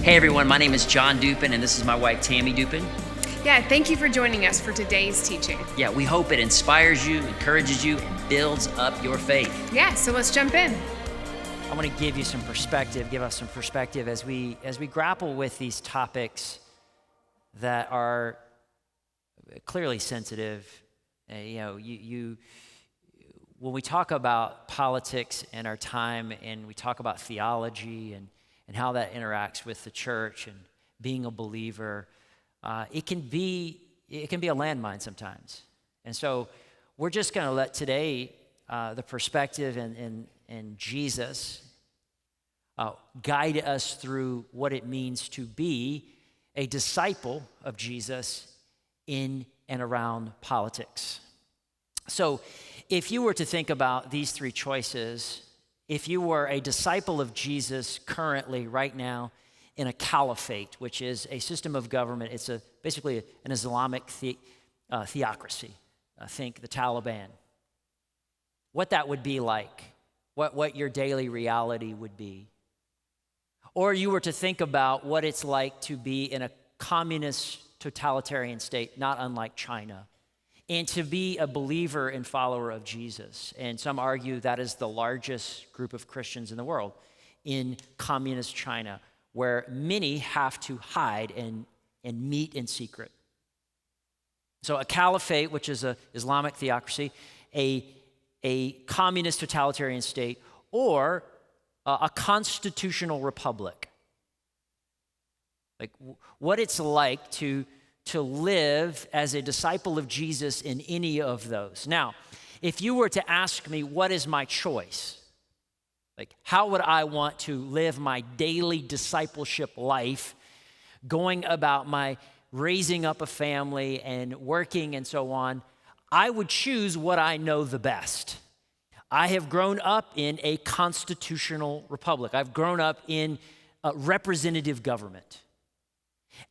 Hey everyone, my name is John Dupin and this is my wife Tammy Dupin. Yeah, thank you for joining us for today's teaching. Yeah, we hope it inspires you, encourages you, and builds up your faith. Yeah, so let's jump in. I want to give us some perspective as we grapple with these topics that are clearly sensitive. When we talk about politics in our time and we talk about theology and how that interacts with the church and being a believer, it can be a landmine sometimes. And so we're just going to let today the perspective and Jesus guide us through what it means to be a disciple of Jesus in and around politics. So if you were to think about these three choices, if you were a disciple of Jesus currently, right now, in a caliphate, which is a system of government, it's basically an Islamic theocracy. Think the Taliban. What that would be like, what your daily reality would be. Or you were to think about what it's like to be in a communist totalitarian state, not unlike China, and to be a believer and follower of Jesus. And some argue that is the largest group of Christians in the world in communist China, where many have to hide and meet in secret. So a caliphate, which is an Islamic theocracy, a communist totalitarian state, or a constitutional republic. Like what it's like to live as a disciple of Jesus in any of those. Now, if you were to ask me, what is my choice? Like, how would I want to live my daily discipleship life, going about my raising up a family and working and so on? I would choose what I know the best. I have grown up in a constitutional republic. I've grown up in a representative government.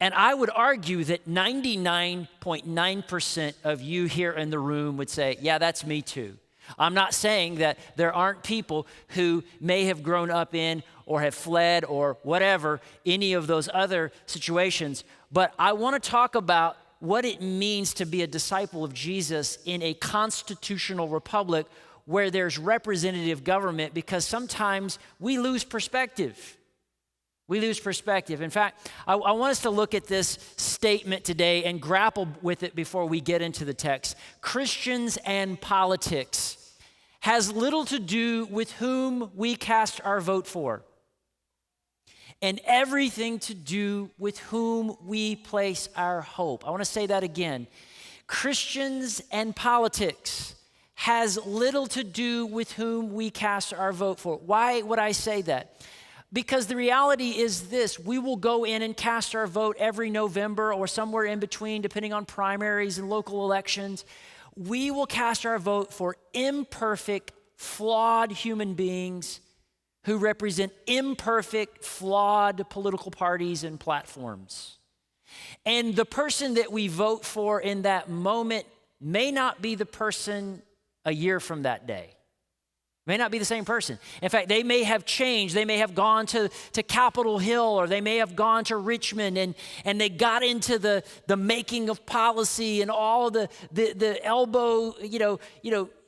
And I would argue that 99.9% of you here in the room would say, yeah, that's me too. I'm not saying that there aren't people who may have grown up in or have fled or whatever, any of those other situations, but I want to talk about what it means to be a disciple of Jesus in a constitutional republic where there's representative government, because sometimes we lose perspective. We lose perspective. In fact, I want us to look at this statement today and grapple with it before we get into the text. Christians and politics has little to do with whom we cast our vote for, and everything to do with whom we place our hope. I want to say that again. Christians and politics has little to do with whom we cast our vote for. Why would I say that? Because the reality is this: we will go in and cast our vote every November or somewhere in between, depending on primaries and local elections. We will cast our vote for imperfect, flawed human beings who represent imperfect, flawed political parties and platforms. And the person that we vote for in that moment may not be the person a year from that day. May not be the same person. In fact, they may have changed. They may have gone to Capitol Hill, or they may have gone to Richmond, and they got into the making of policy and all the elbow,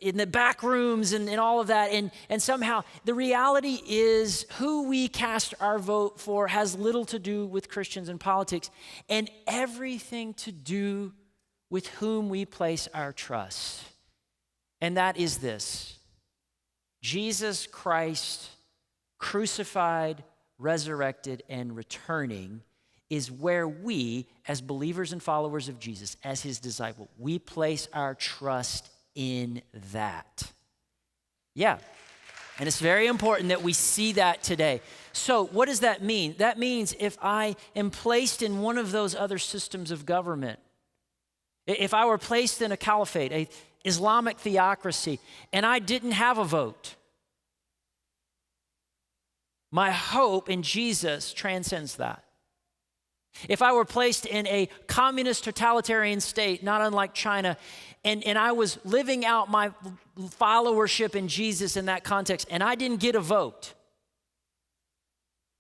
in the back rooms and all of that. And somehow the reality is who we cast our vote for has little to do with Christians and politics, and everything to do with whom we place our trust. And that is this: Jesus Christ, crucified, resurrected, and returning, is where we, as believers and followers of Jesus, as his disciple, we place our trust in that. Yeah, and it's very important that we see that today. So what does that mean? That means if I am placed in one of those other systems of government, if I were placed in a caliphate, a Islamic theocracy, and I didn't have a vote, my hope in Jesus transcends that. If I were placed in a communist totalitarian state, not unlike China, and I was living out my followership in Jesus in that context, and I didn't get a vote,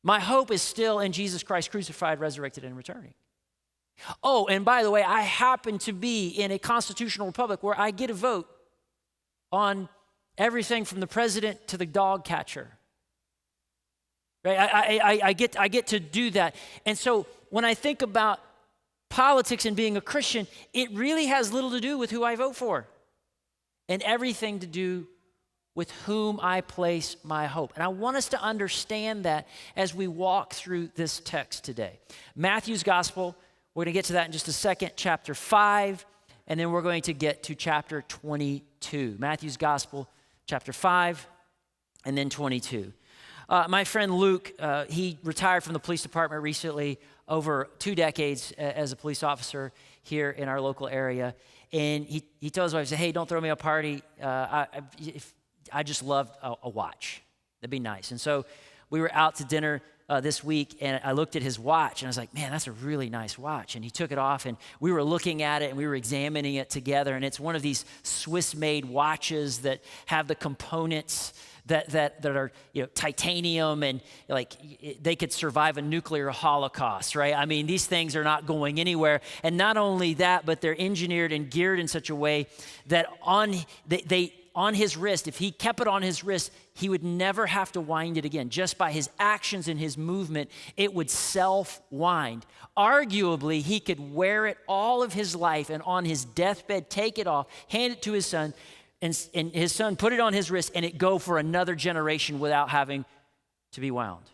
My hope is still in Jesus Christ crucified, resurrected, and returning. Oh, and by the way, I happen to be in a constitutional republic where I get a vote on everything from the president to the dog catcher. Right? I get to do that. And so when I think about politics and being a Christian, it really has little to do with who I vote for and everything to do with whom I place my hope. And I want us to understand that as we walk through this text today. Matthew's gospel, we're going to get to that in just a second, chapter 5, and then we're going to get to chapter 22. Matthew's gospel, chapter 5, and then 22. My friend Luke, he retired from the police department recently, over 2 decades as a police officer here in our local area. And he told his wife, he said, hey, don't throw me a party. I just love a watch. That'd be nice. And so we were out to dinner this week, and I looked at his watch, and I was like, man, that's a really nice watch. And he took it off, and we were looking at it, and we were examining it together. And it's one of these Swiss-made watches that have the components that are, titanium, and like they could survive a nuclear holocaust, right? I mean, these things are not going anywhere. And not only that, but they're engineered and geared in such a way that on his wrist, if he kept it on his wrist, he would never have to wind it again. Just by his actions and his movement, it would self-wind. Arguably, he could wear it all of his life, and on his deathbed, take it off, hand it to his son, and his son put it on his wrist, and it go for another generation without having to be wound.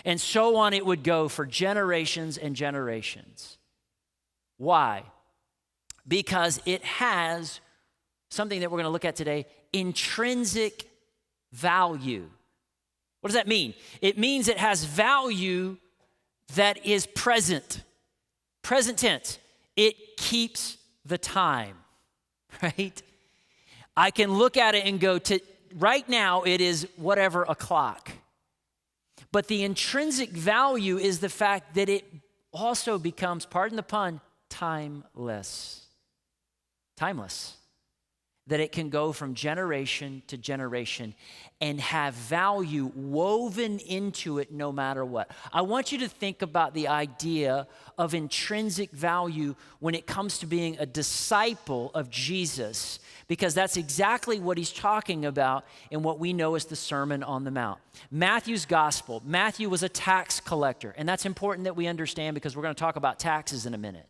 And so on it would go for generations and generations. Why? Because it has something that we're going to look at today, intrinsic value. What does that mean? It means it has value that is present. Present tense. It keeps the time, right? I can look at it and go, right now it is whatever o'clock. But the intrinsic value is the fact that it also becomes, pardon the pun, timeless. Timeless. That it can go from generation to generation and have value woven into it no matter what. I want you to think about the idea of intrinsic value when it comes to being a disciple of Jesus, because that's exactly what he's talking about in what we know as the Sermon on the Mount. Matthew's gospel, Matthew was a tax collector, and that's important that we understand because we're going to talk about taxes in a minute.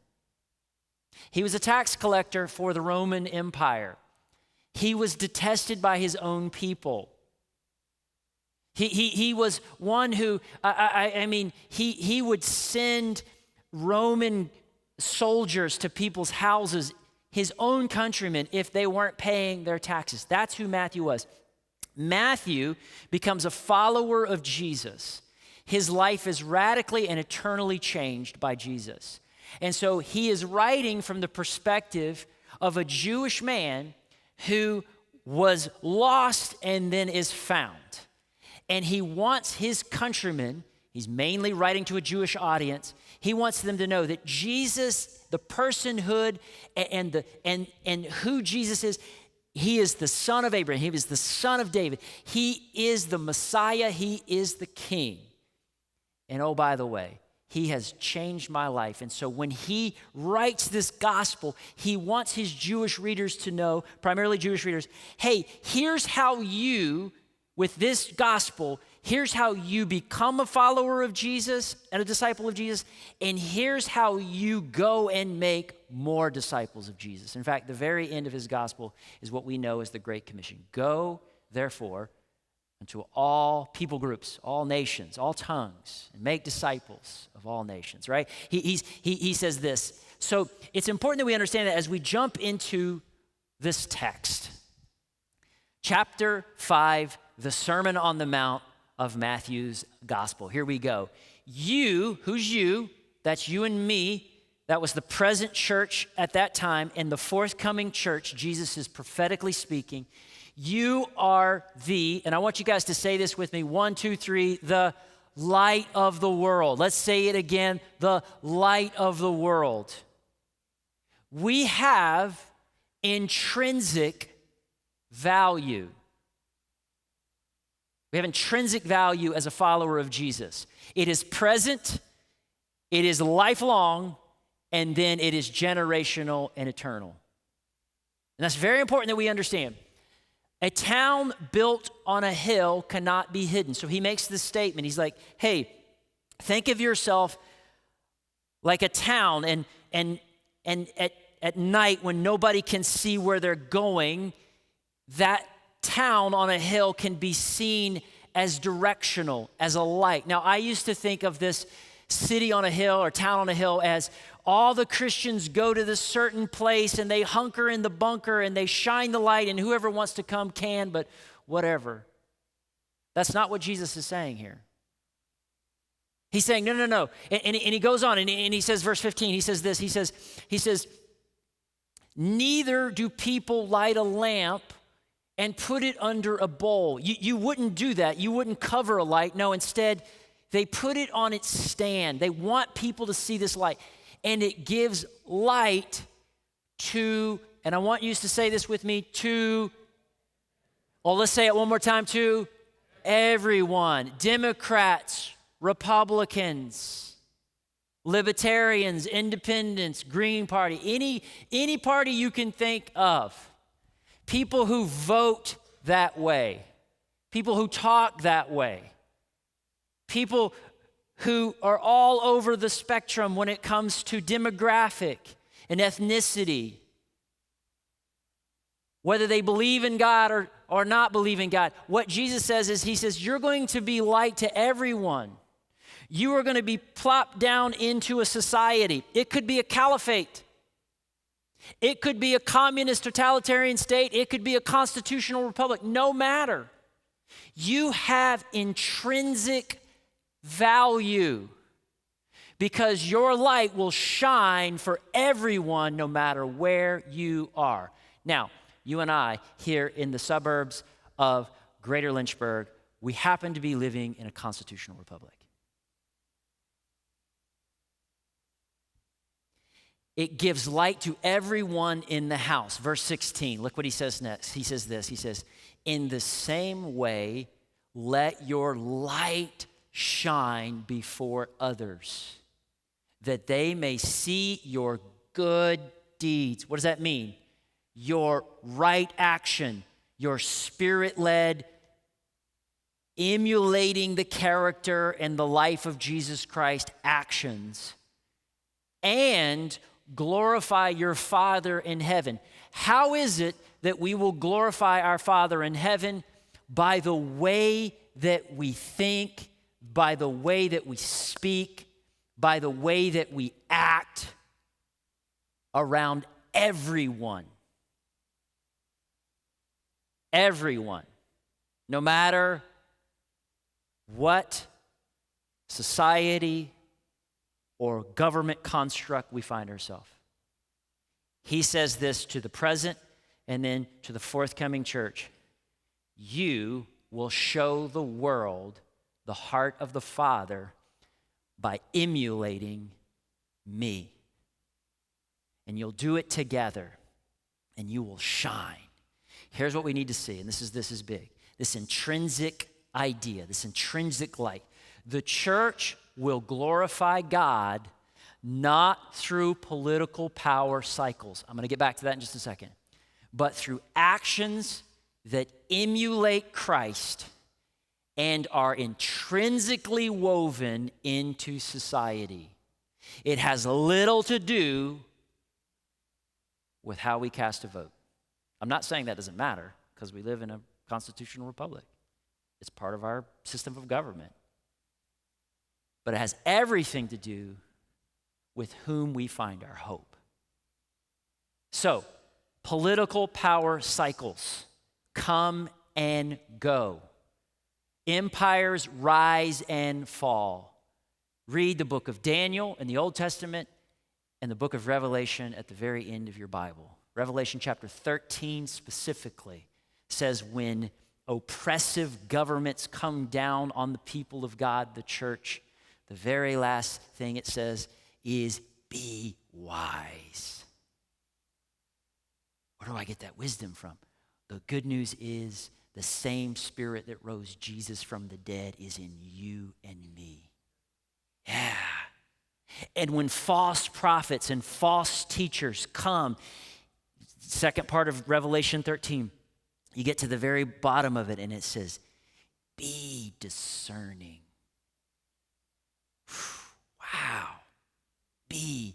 He was a tax collector for the Roman Empire. He was detested by his own people. He was one who, he would send Roman soldiers to people's houses, his own countrymen, if they weren't paying their taxes. That's who Matthew was. Matthew becomes a follower of Jesus. His life is radically and eternally changed by Jesus. And so he is writing from the perspective of a Jewish man who was lost and then is found. And he wants his countrymen, he's mainly writing to a Jewish audience, he wants them to know that Jesus, the personhood and who Jesus is, he is the son of Abraham, he is the son of David, he is the Messiah, he is the King. And oh, by the way, he has changed my life. And so when he writes this gospel, he wants his Jewish readers to know, primarily Jewish readers, hey, here's how you, with this gospel, here's how you become a follower of Jesus and a disciple of Jesus, and here's how you go and make more disciples of Jesus. In fact, the very end of his gospel is what we know as the Great Commission. Go, therefore, unto all people groups, all nations, all tongues, and make disciples of all nations, right? He says this. So it's important that we understand that as we jump into this text. Chapter 5, the Sermon on the Mount of Matthew's Gospel. Here we go. You, who's you? That's you and me. That was the present church at that time, and the forthcoming church, Jesus is prophetically speaking. You are and I want you guys to say this with me, 1, 2, 3, the light of the world. Let's say it again, the light of the world. We have intrinsic value. We have intrinsic value as a follower of Jesus. It is present, it is lifelong, and then it is generational and eternal. And that's very important that we understand. A town built on a hill cannot be hidden. So he makes this statement. He's like, hey, think of yourself like a town, and at night when nobody can see where they're going, that town on a hill can be seen as directional, as a light. Now, I used to think of this city on a hill or town on a hill as all the Christians go to this certain place and they hunker in the bunker and they shine the light and whoever wants to come can, but whatever. That's not what Jesus is saying here. He's saying, no. And he goes on and he says, verse 15, he says this, he says, neither do people light a lamp and put it under a bowl. You wouldn't do that. You wouldn't cover a light. No, instead, they put it on its stand. They want people to see this light. And it gives light to, and I want you to say this with me, let's say it one more time, to everyone. Democrats, Republicans, Libertarians, Independents, Green Party, any party you can think of. People who vote that way, people who talk that way, people who are all over the spectrum when it comes to demographic and ethnicity, whether they believe in God or not believe in God. What Jesus says is, he says, you're going to be light to everyone. You are going to be plopped down into a society. It could be a caliphate. It could be a communist totalitarian state. It could be a constitutional republic. No matter. You have intrinsic value because your light will shine for everyone no matter where you are. Now, you and I here in the suburbs of Greater Lynchburg, we happen to be living in a constitutional republic. It gives light to everyone in the house. Verse 16, look what he says next. He says this, he says, in the same way, let your light shine before others, that they may see your good deeds. What does that mean? Your right action, your spirit-led, emulating the character and the life of Jesus Christ actions, and glorify your Father in heaven. How is it that we will glorify our Father in heaven? By the way that we think, by the way that we speak, by the way that we act around everyone. Everyone. No matter what society or government construct we find ourselves. He says this to the present and then to the forthcoming church. You will show the world the heart of the Father by emulating me. And you'll do it together and you will shine. Here's what we need to see, and this is big. This intrinsic idea, this intrinsic light. The church will glorify God not through political power cycles. I'm going to get back to that in just a second. But through actions that emulate Christ and are intrinsically woven into society. It has little to do with how we cast a vote. I'm not saying that doesn't matter because we live in a constitutional republic. It's part of our system of government. But it has everything to do with whom we find our hope. So, political power cycles come and go. Empires rise and fall. Read the book of Daniel in the Old Testament and the book of Revelation at the very end of your Bible. Revelation chapter 13 specifically says when oppressive governments come down on the people of God, the church, the very last thing it says is be wise. Where do I get that wisdom from? The good news is the same Spirit that rose Jesus from the dead is in you and me. Yeah. And when false prophets and false teachers come, second part of Revelation 13, you get to the very bottom of it and it says, be discerning. Wow. Be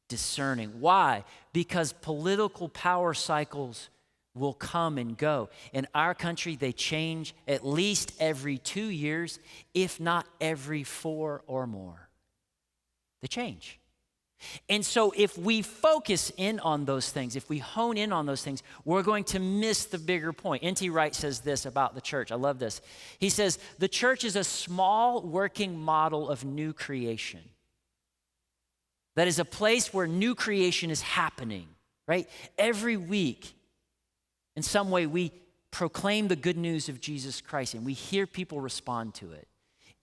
discerning. Why? Because political power cycles will come and go. In our country, they change at least every 2 years, if not every 4 or more. They change. And so if we focus in on those things, if we hone in on those things, we're going to miss the bigger point. N.T. Wright says this about the church. I love this. He says, the church is a small working model of new creation. That is a place where new creation is happening, right? Every week, in some way, we proclaim the good news of Jesus Christ and we hear people respond to it.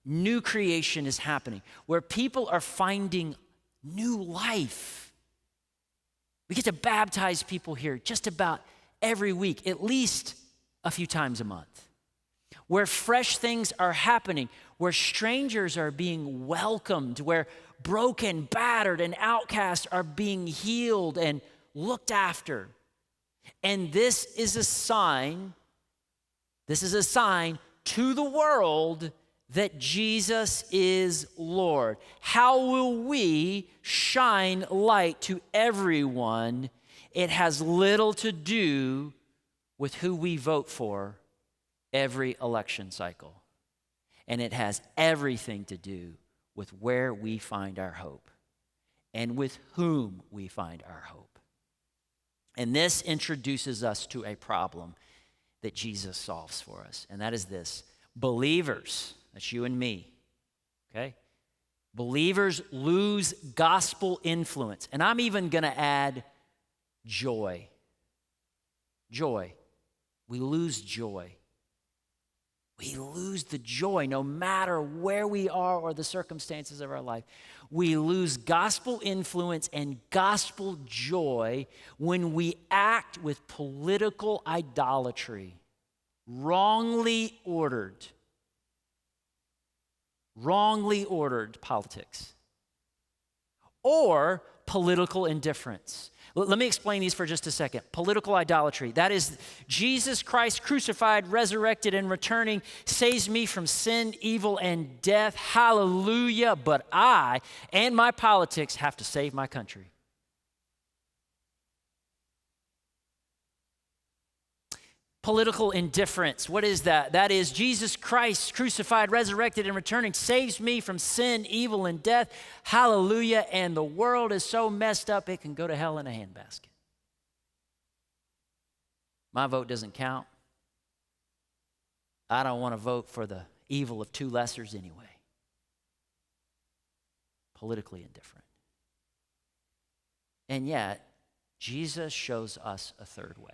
New creation is happening where people are finding new life. We get to baptize people here just about every week, at least a few times a month, where fresh things are happening, where strangers are being welcomed, where broken, battered, and outcasts are being healed and looked after. And this is a sign to the world that Jesus is Lord. How will we shine light to everyone? It has little to do with who we vote for every election cycle. And it has everything to do with where we find our hope and with whom we find our hope. And this introduces us to a problem that Jesus solves for us, and that is this. Believers, that's you and me, okay? Believers lose gospel influence, and I'm even going to add joy. Joy. We lose joy. We lose the joy no matter where we are or the circumstances of our life. We lose gospel influence and gospel joy when we act with political idolatry, wrongly ordered politics, or political indifference. Let me explain these for just a second. Political idolatry, that is Jesus Christ crucified, resurrected, and returning saves me from sin, evil, and death. Hallelujah. But I and my politics have to save my country. Political indifference, what is that? That is Jesus Christ crucified, resurrected, and returning saves me from sin, evil, and death. Hallelujah. And the world is so messed up it can go to hell in a handbasket. My vote doesn't count. I don't want to vote for the evil of two lessers anyway. Politically indifferent. And yet, Jesus shows us a third way.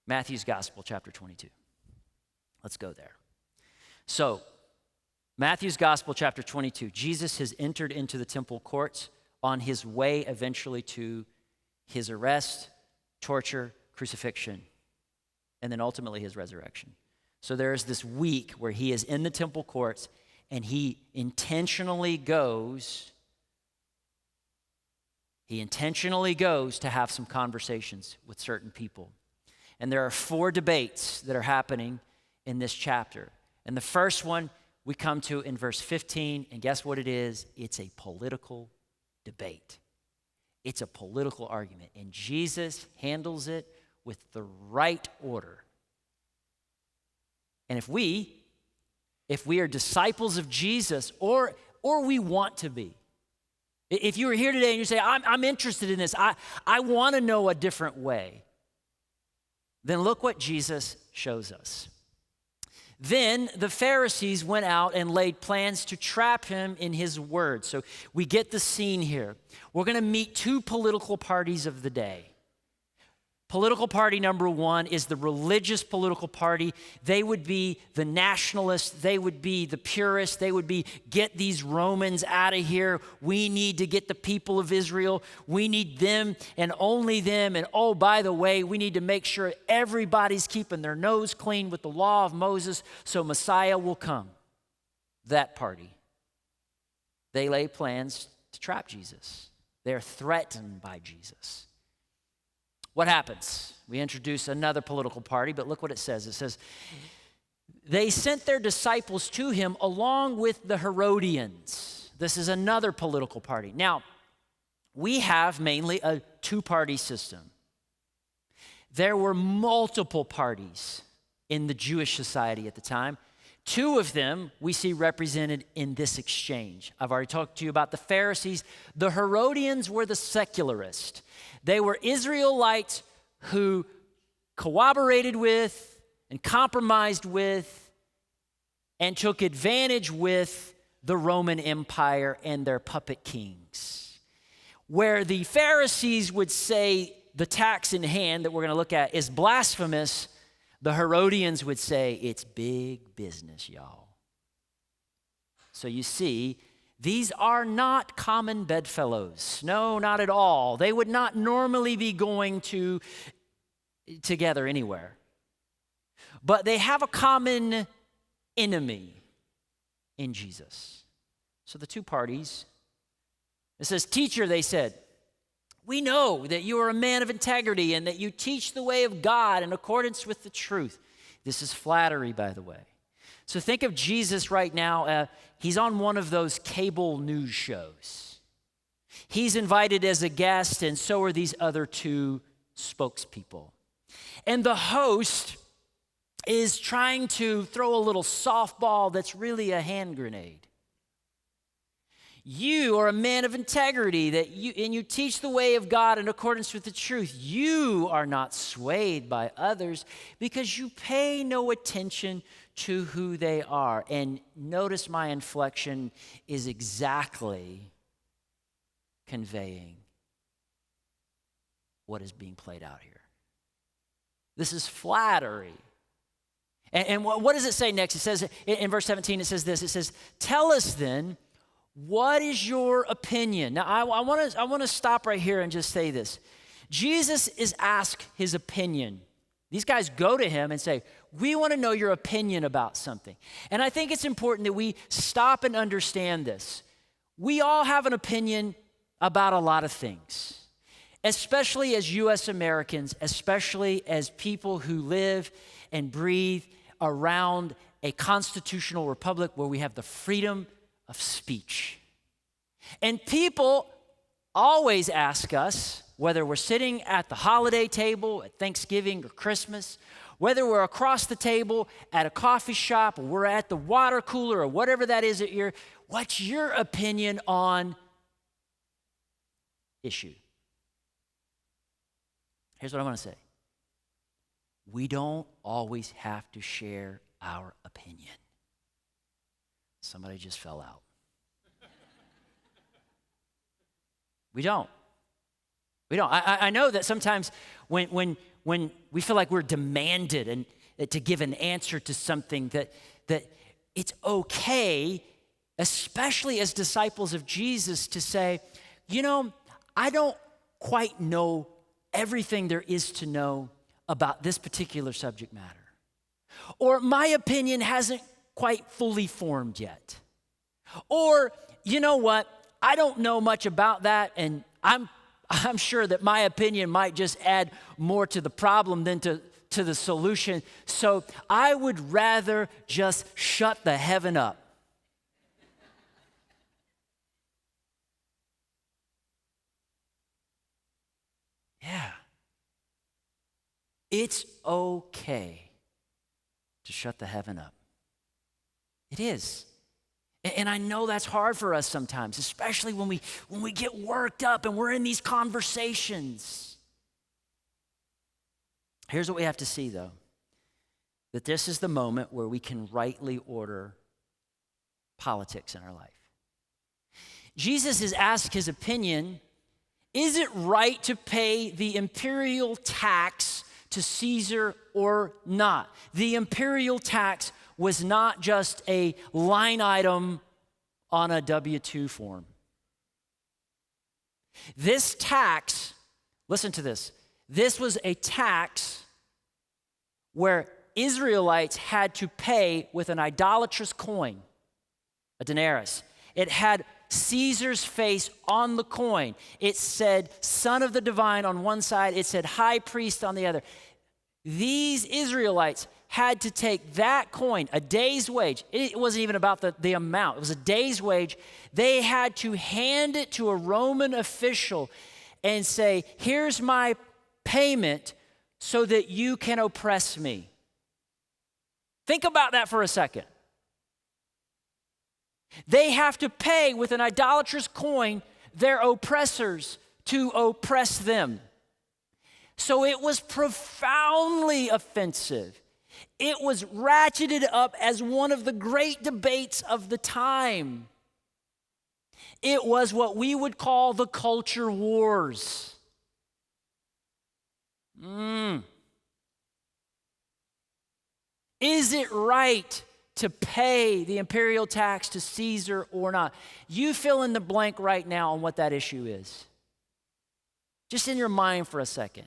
Matthew's Gospel, chapter 22. Let's go there. So, Matthew's Gospel, chapter 22. Jesus has entered into the temple courts on his way eventually to his arrest, torture, crucifixion, and then ultimately his resurrection. So there is this week where he is in the temple courts and he intentionally goes to have some conversations with certain people. And there are 4 debates that are happening in this chapter. And the first one we come to in verse 15, and guess what it is? It's a political debate. It's a political argument, and Jesus handles it with the right order. And if we are disciples of Jesus, or we want to be, if you were here today and you say, I'm interested in this, I want to know a different way, then look what Jesus shows us. Then the Pharisees went out and laid plans to trap him in his word. So we get the scene here. We're going to meet 2 political parties of the day. Political party number one is the religious political party. They would be the nationalists. They would be the purists. They would be, get these Romans out of here. We need to get the people of Israel. We need them and only them. And oh, by the way, we need to make sure everybody's keeping their nose clean with the law of Moses so Messiah will come. That party. They lay plans to trap Jesus. They're threatened by Jesus. What happens? We introduce another political party, but look what it says. It says, they sent their disciples to him along with the Herodians. This is another political party. Now, we have mainly a two-party system. There were multiple parties in the Jewish society at the time. Two of them we see represented in this exchange. I've already talked to you about the Pharisees. The Herodians were the secularists. They were Israelites who cooperated with and compromised with and took advantage with the Roman Empire and their puppet kings. Where the Pharisees would say the tax in hand that we're going to look at is blasphemous, the Herodians would say it's big business, y'all. So you see, these are not common bedfellows. No, not at all. They would not normally be going together anywhere. But they have a common enemy in Jesus. So the two parties, it says, teacher, they said, we know that you are a man of integrity and that you teach the way of God in accordance with the truth. This is flattery, by the way. So think of Jesus right now. He's on one of those cable news shows. He's invited as a guest, and so are these other two spokespeople. And the host is trying to throw a little softball that's really a hand grenade. You are a man of integrity and you teach the way of God in accordance with the truth. You are not swayed by others because you pay no attention to who they are. And notice my inflection is exactly conveying what is being played out here. This is flattery. And what does it say next? It says in verse 17, it says this. It says, tell us then, what is your opinion? Now, I want to stop right here and just say this. Jesus is asked his opinion. These guys go to him and say, we want to know your opinion about something. And I think it's important that we stop and understand this. We all have an opinion about a lot of things, especially as U.S. Americans, especially as people who live and breathe around a constitutional republic where we have the freedom of speech. And people always ask us, whether we're sitting at the holiday table at Thanksgiving or Christmas, whether we're across the table at a coffee shop or we're at the water cooler or whatever that is at what's your opinion on issue? Here's what I want to say. We don't always have to share our opinion. Somebody just fell out. We don't. I know that sometimes when we feel like we're demanded and to give an answer to something that it's okay, especially as disciples of Jesus, to say, I don't quite know everything there is to know about this particular subject matter. Or my opinion hasn't quite fully formed yet. Or, you know what? I don't know much about that, and I'm sure that my opinion might just add more to the problem than to the solution. So I would rather just shut the heaven up. Yeah. It's okay to shut the heaven up. It is. And I know that's hard for us sometimes, especially when we get worked up and we're in these conversations. Here's what we have to see, though, that this is the moment where we can rightly order politics in our life. Jesus is asked his opinion, Is it right to pay the imperial tax to Caesar or not? The imperial tax was not just a line item on a W-2 form. This tax, listen to this, this was a tax where Israelites had to pay with an idolatrous coin, a denarius. It had Caesar's face on the coin. It said Son of the Divine on one side. It said High Priest on the other. These Israelites had to take that coin, a day's wage. It wasn't even about the amount. It was a day's wage. They had to hand it to a Roman official and say, here's my payment so that you can oppress me. Think about that for a second. They have to pay with an idolatrous coin their oppressors to oppress them. So it was profoundly offensive. It was ratcheted up as one of the great debates of the time. It was what we would call the culture wars. Is it right to pay the imperial tax to Caesar or not? You fill in the blank right now on what that issue is. Just in your mind for a second.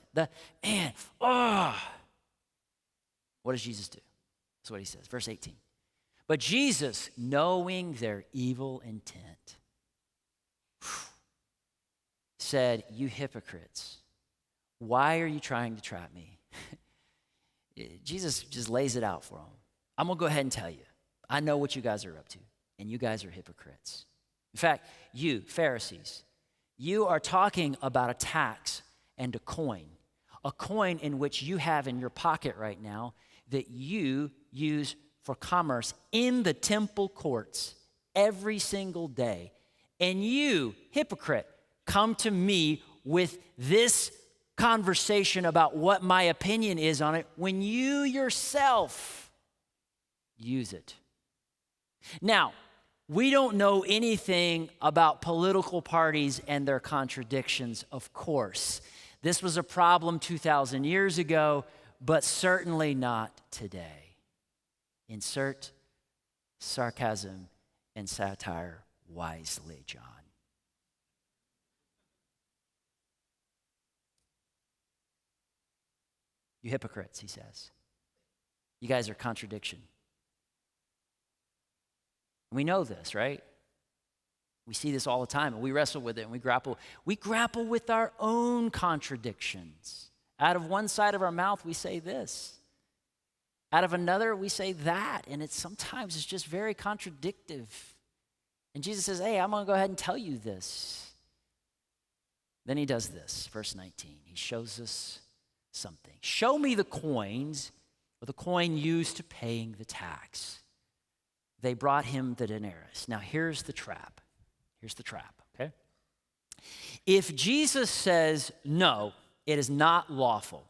What does Jesus do? That's what he says, verse 18. But Jesus, knowing their evil intent, said, you hypocrites, why are you trying to trap me? Jesus just lays it out for them. I'm going to go ahead and tell you. I know what you guys are up to, and you guys are hypocrites. In fact, you, Pharisees, you are talking about a tax and a coin in which you have in your pocket right now that you use for commerce in the temple courts every single day. And you, hypocrite, come to me with this conversation about what my opinion is on it when you yourself use it. Now, we don't know anything about political parties and their contradictions, of course. This was a problem 2,000 years ago, but certainly not today. Insert sarcasm and satire wisely, John. You hypocrites, he says. You guys are contradiction. We know this, right? We see this all the time, and we wrestle with it, and we grapple with our own contradictions. Out of one side of our mouth, we say this. Out of another, we say that, and sometimes it's just very contradictive. And Jesus says, hey, I'm going to go ahead and tell you this. Then he does this, verse 19. He shows us something. Show me the coins, or the coin used to paying the tax. They brought him the denarius. Now here's the trap. Okay? If Jesus says, no, it is not lawful.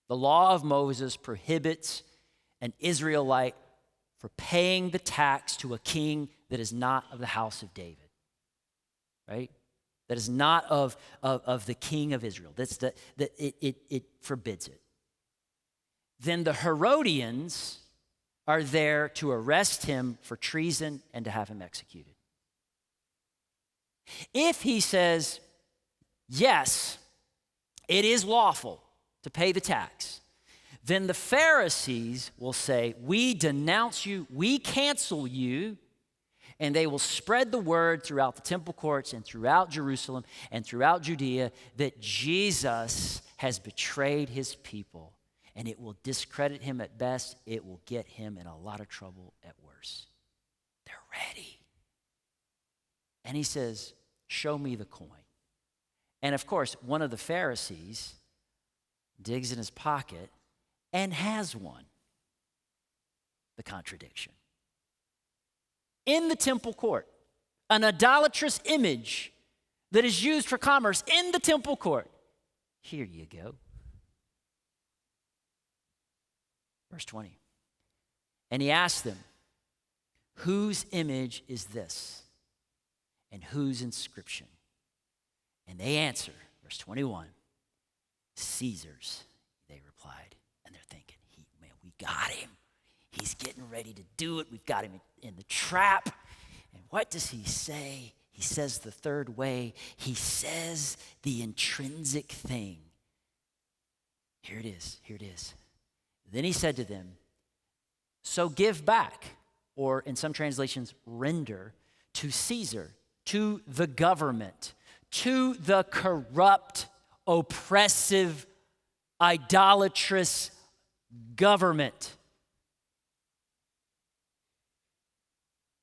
The law of Moses prohibits an Israelite for paying the tax to a king that is not of the house of David, right? That is not of the king of Israel. It forbids it. Then the Herodians are there to arrest him for treason and to have him executed. If he says, yes, it is lawful to pay the tax, then the Pharisees will say, we denounce you, we cancel you, and they will spread the word throughout the temple courts and throughout Jerusalem and throughout Judea that Jesus has betrayed his people, and it will discredit him at best. It will get him in a lot of trouble at worst. They're ready. And he says, show me the coin. And of course, one of the Pharisees digs in his pocket and has one. The contradiction. In the temple court, an idolatrous image that is used for commerce in the temple court. Here you go. Verse 20. And he asked them, whose image is this? And whose inscription? And they answer, Verse 21, Caesar's, they replied. And they're thinking, man, we got him. He's getting ready to do it. We've got him in the trap. And what does he say? He says the third way. He says the intrinsic thing. Here it is. Here it is. Then he said to them, so give back, or in some translations, render to Caesar, to the government, to the corrupt, oppressive, idolatrous government.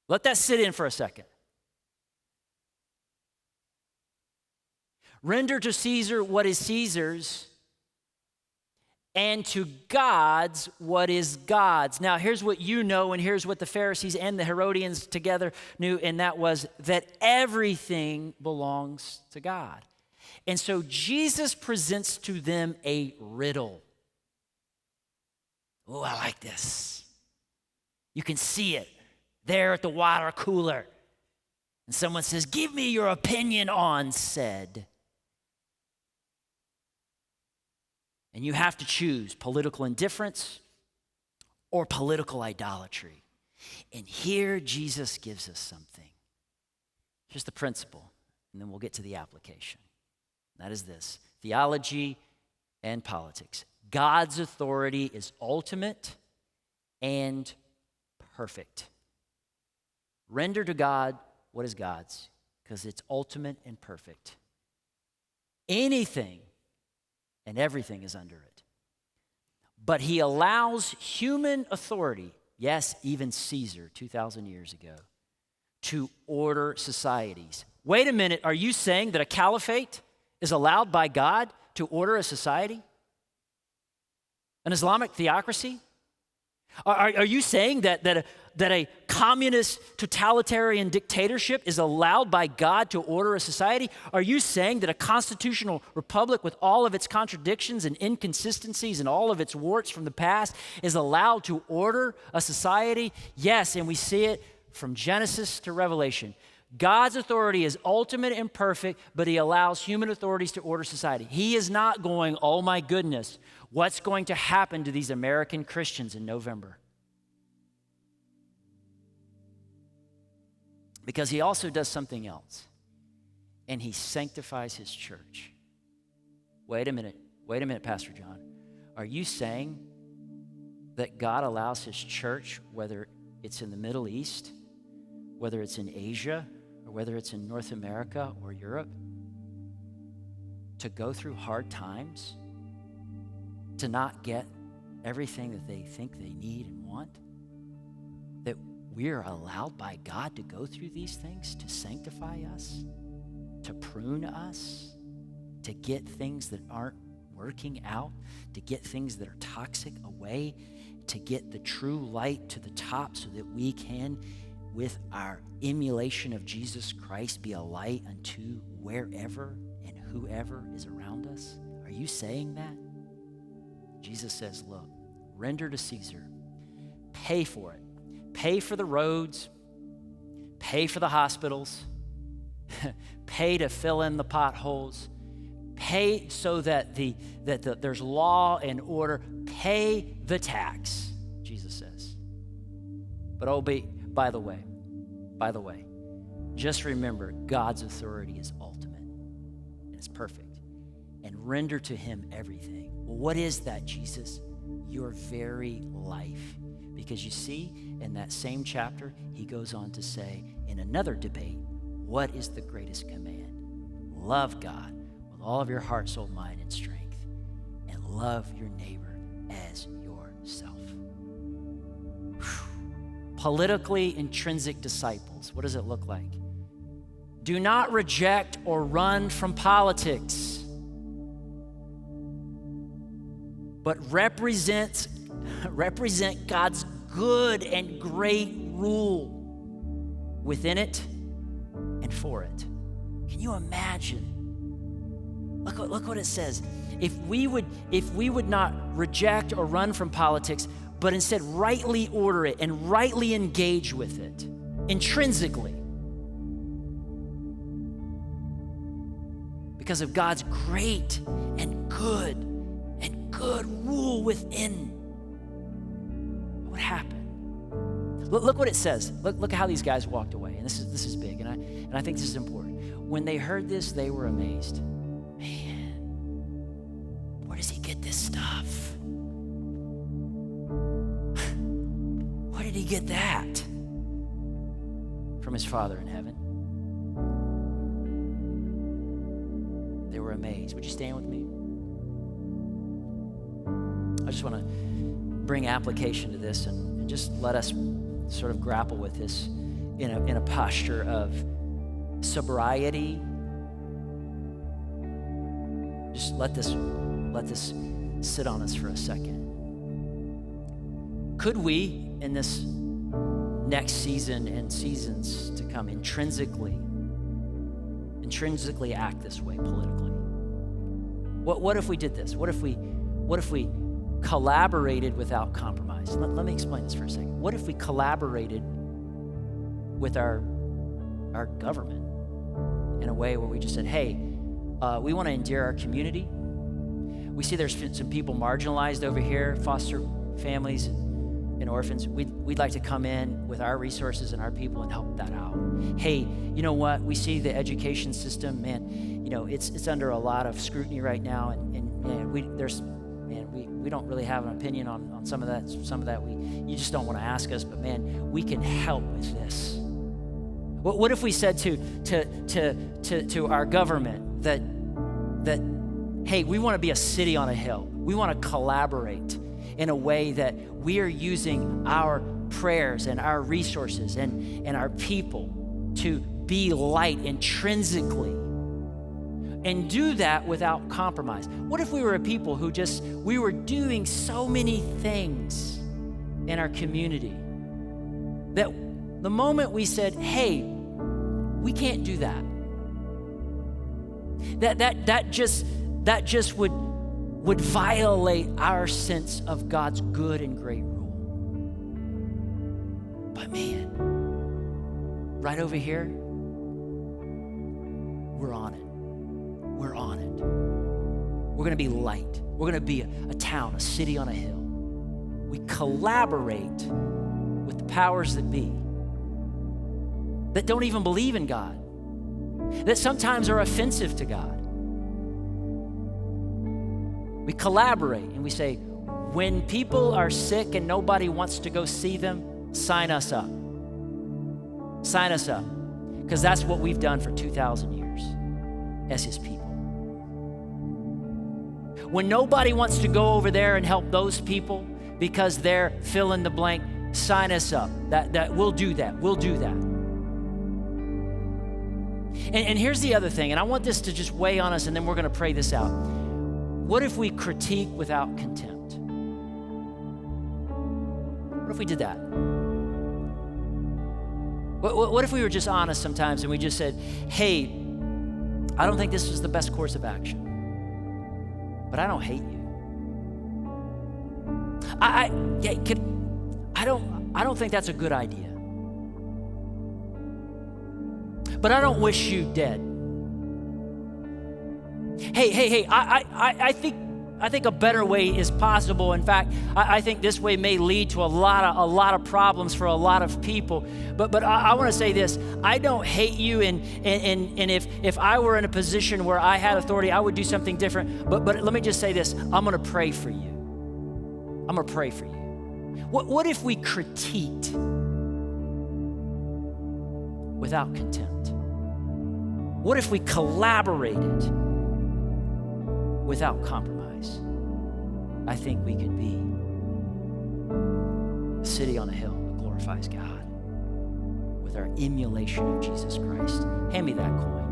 Let that sit in for a second. Render to Caesar what is Caesar's, and to God's what is God's. Now, here's what you know, and here's what the Pharisees and the Herodians together knew, and that was that everything belongs to God. And so Jesus presents to them a riddle. Oh, I like this. You can see it there at the water cooler. And someone says, give me your opinion on said. And you have to choose political indifference or political idolatry. And here Jesus gives us something. Here's the principle, and then we'll get to the application. That is this: theology and politics. God's authority is ultimate and perfect. Render to God what is God's, because it's ultimate and perfect. Anything and everything is under it. But he allows human authority, yes, even Caesar 2,000 years ago, to order societies. Wait a minute, are you saying that a caliphate is allowed by God to order a society? An Islamic theocracy? Are you saying that a communist totalitarian dictatorship is allowed by God to order a society? Are you saying that a constitutional republic with all of its contradictions and inconsistencies and all of its warts from the past is allowed to order a society? Yes, and we see it from Genesis to Revelation. God's authority is ultimate and perfect, but he allows human authorities to order society. He is not going, oh my goodness, what's going to happen to these American Christians in November? Because he also does something else, and he sanctifies his church. Wait a minute, Pastor John. Are you saying that God allows his church, whether it's in the Middle East, whether it's in Asia, or whether it's in North America or Europe, to go through hard times, to not get everything that they think they need and want? That we're allowed by God to go through these things to sanctify us, to prune us, to get things that aren't working out, to get things that are toxic away, to get the true light to the top so that we can, with our emulation of Jesus Christ, be a light unto wherever and whoever is around us? Are you saying that? Jesus says, look, render to Caesar, pay for it. Pay for the roads, pay for the hospitals, pay to fill in the potholes, pay so that there's law and order, pay the tax, Jesus says. But by the way, just remember God's authority is ultimate and it's perfect, and render to him everything. Well, what is that, Jesus? Your very life. Because you see, in that same chapter, he goes on to say, in another debate, what is the greatest command? Love God with all of your heart, soul, mind, and strength, and love your neighbor as yourself. Whew. Politically intrinsic disciples, what does it look like? Do not reject or run from politics, but represent God's good and great rule within it and for it. Can you imagine? Look what it says. If we would not reject or run from politics, but instead rightly order it and rightly engage with it intrinsically. because of God's great and good rule within. What happened? Look what it says. Look at how these guys walked away. And this is big, and I think this is important. When they heard this, they were amazed. Man, where does he get this stuff? Where did he get that? From his Father in heaven. They were amazed. Would you stand with me? I just want to bring application to this and just let us sort of grapple with this in a posture of sobriety. Just let this sit on us for a second. Could we, in this next season and seasons to come, intrinsically act this way politically? What if we did this? What if we collaborated without compromise? Let me explain this for a second. What if we collaborated with our government in a way where we just said, hey, we want to endear our community. We see there's some people marginalized over here, foster families and orphans. We'd like to come in with our resources and our people and help that out. Hey, you know what? We see the education system, man, you know, it's under a lot of scrutiny right now, and man, we don't really have an opinion on some of that. You just don't want to ask us, but man, we can help with this. What if we said to our government that hey, we want to be a city on a hill. We want to collaborate in a way that we are using our prayers and our resources and our people to be light intrinsically and do that without compromise. What if we were a people who we were doing so many things in our community that the moment we said, hey, we can't do that, that just would violate our sense of God's good and great rule. But man, right over here, we're on it. We're on it. We're gonna be light. We're gonna be a town, a city on a hill. We collaborate with the powers that be that don't even believe in God, that sometimes are offensive to God. We collaborate and we say, when people are sick and nobody wants to go see them, sign us up. Sign us up. Because that's what we've done for 2,000 years as his people. When nobody wants to go over there and help those people because they're fill in the blank, sign us up. That we'll do that. We'll do that. And here's the other thing, and I want this to just weigh on us, and then we're going to pray this out. What if we critique without contempt? What if we did that? What if we were just honest sometimes and we just said, hey, I don't think this was the best course of action, but I don't hate you. I don't think that's a good idea, but I don't wish you dead. Hey, I think a better way is possible. In fact, I think this way may lead to a lot of problems for a lot of people. But I want to say this: I don't hate you, and if I were in a position where I had authority, I would do something different. But let me just say this: I'm going to pray for you. I'm going to pray for you. What if we critiqued without contempt? What if we collaborated without compromise? I think we could be a city on a hill that glorifies God with our emulation of Jesus Christ. Hand me that coin.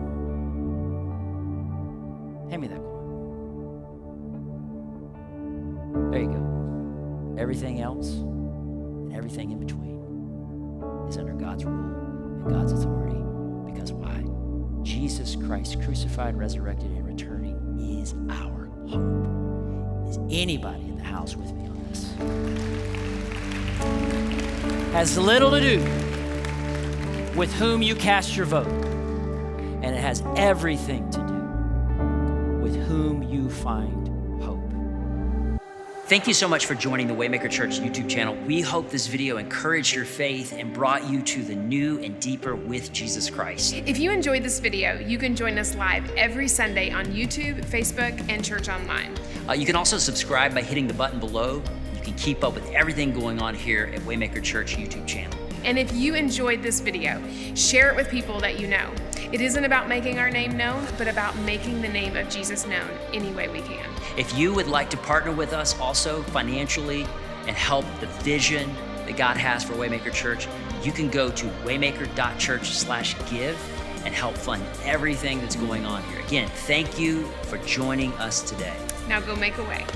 Hand me that coin. There you go. Everything else and everything in between is under God's rule and God's authority. Because why? Jesus Christ, crucified, resurrected, and returning, is our hope. Is anybody in the house with me on this? Has little to do with whom you cast your vote, and it has everything to do whom you find hope. Thank you so much for joining the Waymaker.Church YouTube channel. We hope this video encouraged your faith and brought you to the new and deeper with Jesus Christ. If you enjoyed this video, you can join us live every Sunday on YouTube, Facebook, and Church Online. You can also subscribe by hitting the button below. You can keep up with everything going on here at Waymaker.Church YouTube channel. And if you enjoyed this video, share it with people that you know. It isn't about making our name known, but about making the name of Jesus known any way we can. If you would like to partner with us also financially and help the vision that God has for Waymaker.Church, you can go to Waymaker.Church/give and help fund everything that's going on here. Again, thank you for joining us today. Now go make a way.